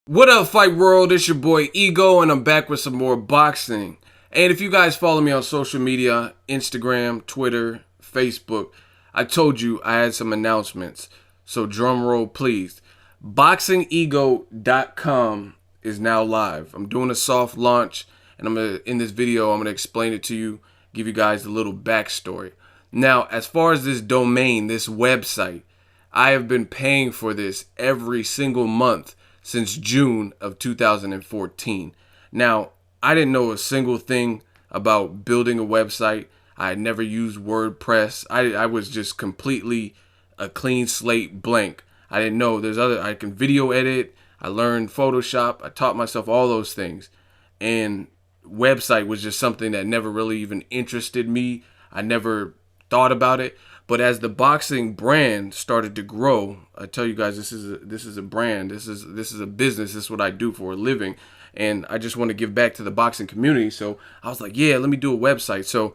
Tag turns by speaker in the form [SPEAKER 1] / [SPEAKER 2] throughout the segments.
[SPEAKER 1] What up, Fight World? It's your boy Ego, and I'm back with some more boxing. And if you guys follow me on social media, Instagram, Twitter, Facebook, I told you I had some announcements. So drum roll, please. BoxingEgo.com is now live. I'm doing a soft launch, and in this video, I'm gonna explain it to you, give you guys a little backstory. Now, as far as this domain, this website, I have been paying for this every single month since June of 2014. Now, I didn't know a single thing about building a website. I had never used WordPress. I was just completely a clean slate blank. I didn't know I can video edit. I learned Photoshop. I taught myself all those things. And website was just something that never really even interested me. I never thought about it. But as the boxing brand started to grow, I tell you guys, this is a brand. This is a business. This is what I do for a living, and I just want to give back to the boxing community. So I was like, yeah, let me do a website. So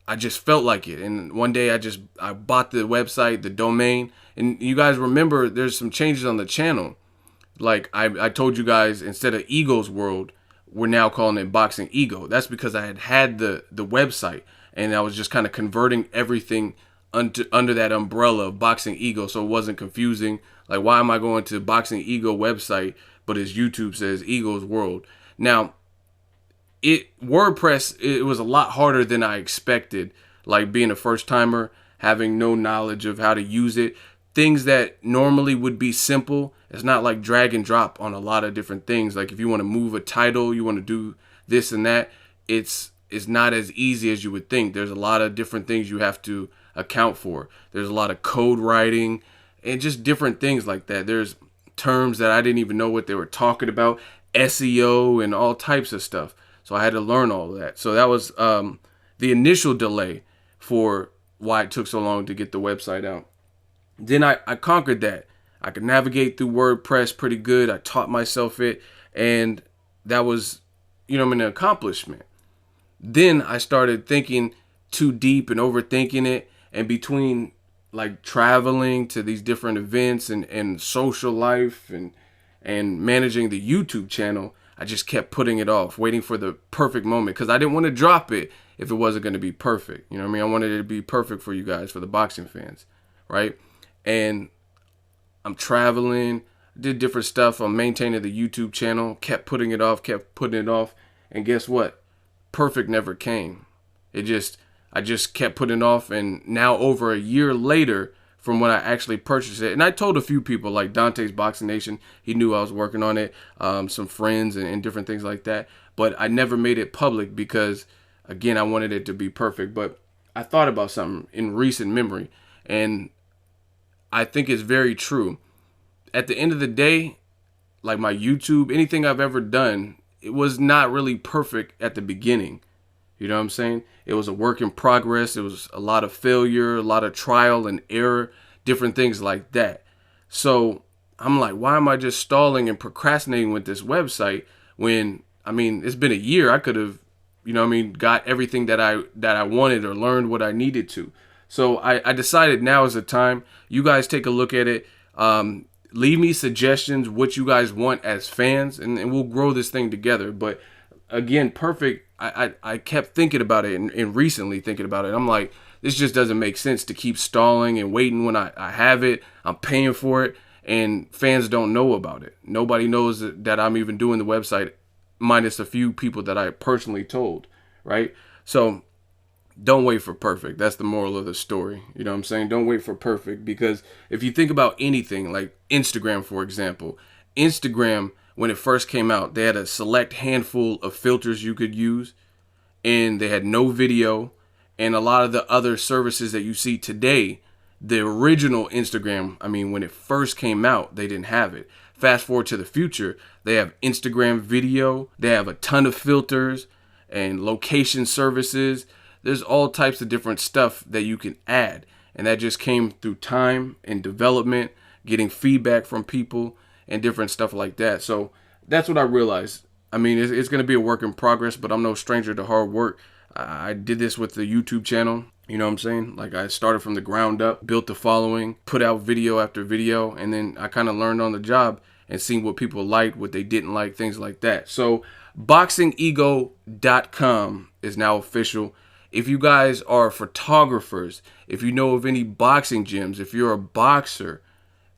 [SPEAKER 1] I just felt like it, and one day I bought the website, the domain, and you guys remember there's some changes on the channel. Like I told you guys, instead of Ego's World, we're now calling it Boxing Ego. That's because I had the website, and I was just kind of converting everything under that umbrella of Boxing Ego, so it wasn't confusing. Like, why am I going to Boxing Ego website, but his YouTube says Ego's World? Now, WordPress, it was a lot harder than I expected. Like, being a first timer, having no knowledge of how to use it, things that normally would be simple. It's not like drag and drop on a lot of different things. Like, if you want to move a title, you want to do this and that, it's not as easy as you would think. There's a lot of different things you have to account for. There's a lot of code writing and just different things like that. There's terms that I didn't even know what they were talking about, SEO and all types of stuff. So I had to learn all of that. So that was the initial delay for why it took so long to get the website out. Then I conquered that. I could navigate through WordPress pretty good. I taught myself it, and that was, an accomplishment. Then I started thinking too deep and overthinking it, and between like traveling to these different events and social life and managing the YouTube channel, I just kept putting it off, waiting for the perfect moment, because I didn't want to drop it if it wasn't going to be perfect. You know what I mean? I wanted it to be perfect for you guys, for the boxing fans, right? And I'm traveling, did different stuff. I'm maintaining the YouTube channel, kept putting it off, and guess what? Perfect never came. I just kept putting it off, and now over a year later from when I actually purchased it, and I told a few people, like Dante's Boxing Nation, he knew I was working on it, some friends and different things like that, but I never made it public because, again, I wanted it to be perfect. But I thought about something in recent memory, and I think it's very true. At the end of the day, like my YouTube, anything I've ever done, it was not really perfect at the beginning. You know what I'm saying? It was a work in progress. It was a lot of failure, a lot of trial and error, different things like that. So I'm like, why am I just stalling and procrastinating with this website when, it's been a year. I could have, got everything that I wanted or learned what I needed to. So I decided now is the time. You guys take a look at it. Leave me suggestions, what you guys want as fans, and we'll grow this thing together. But again, perfect. I kept thinking about it and recently thinking about it. I'm like, this just doesn't make sense to keep stalling and waiting when I have it. I'm paying for it, and fans don't know about it. Nobody knows that I'm even doing the website, minus a few people that I personally told, right? So don't wait for perfect. That's the moral of the story. You know what I'm saying? Don't wait for perfect, because if you think about anything like Instagram, for example, Instagram, when it first came out, they had a select handful of filters you could use, and they had no video. And a lot of the other services that you see today, the original Instagram, when it first came out, they didn't have it. Fast forward to the future, they have Instagram video, they have a ton of filters and location services. There's all types of different stuff that you can add. And that just came through time and development, getting feedback from people and different stuff like that. So that's what I realized. It's going to be a work in progress, but I'm no stranger to hard work. I did this with the YouTube channel. You know what I'm saying? Like, I started from the ground up, built the following, put out video after video, and then I kind of learned on the job. and seeing what people liked, what they didn't like, things like that. So boxingego.com is now official. If you guys are photographers, if you know of any boxing gyms, if you're a boxer,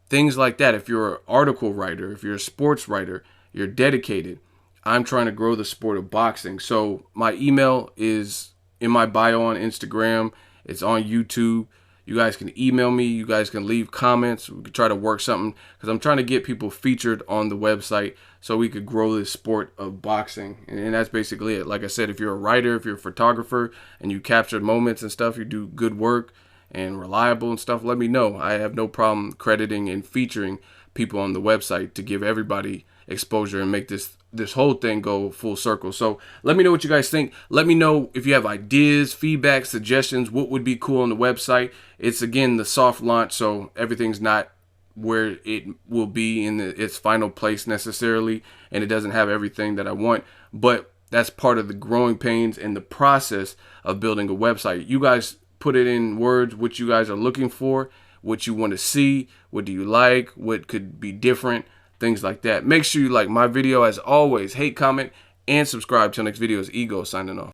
[SPEAKER 1] things like that, if you're an article writer, if you're a sports writer, you're dedicated. I'm trying to grow the sport of boxing. So my email is in my bio on Instagram. It's on YouTube. You guys can email me. You guys can leave comments. We could try to work something because I'm trying to get people featured on the website so we could grow this sport of boxing. And that's basically it. Like I said, if you're a writer, if you're a photographer, and you capture moments and stuff, you do good work and reliable and stuff, let me know. I have no problem crediting and featuring people on the website to give everybody exposure and make this whole thing go full circle. So let me know what you guys think. Let me know if you have ideas, feedback, suggestions, what would be cool on the website. It's, again, the soft launch, so everything's not where it will be in its final place necessarily, and it doesn't have everything that I want, but that's part of the growing pains and the process of building a website. You guys put it in words what you guys are looking for, what you want to see, what do you like, what could be different, things like that. Make sure you like my video. As always, hate, comment, and subscribe. Till next video, is Ego signing off.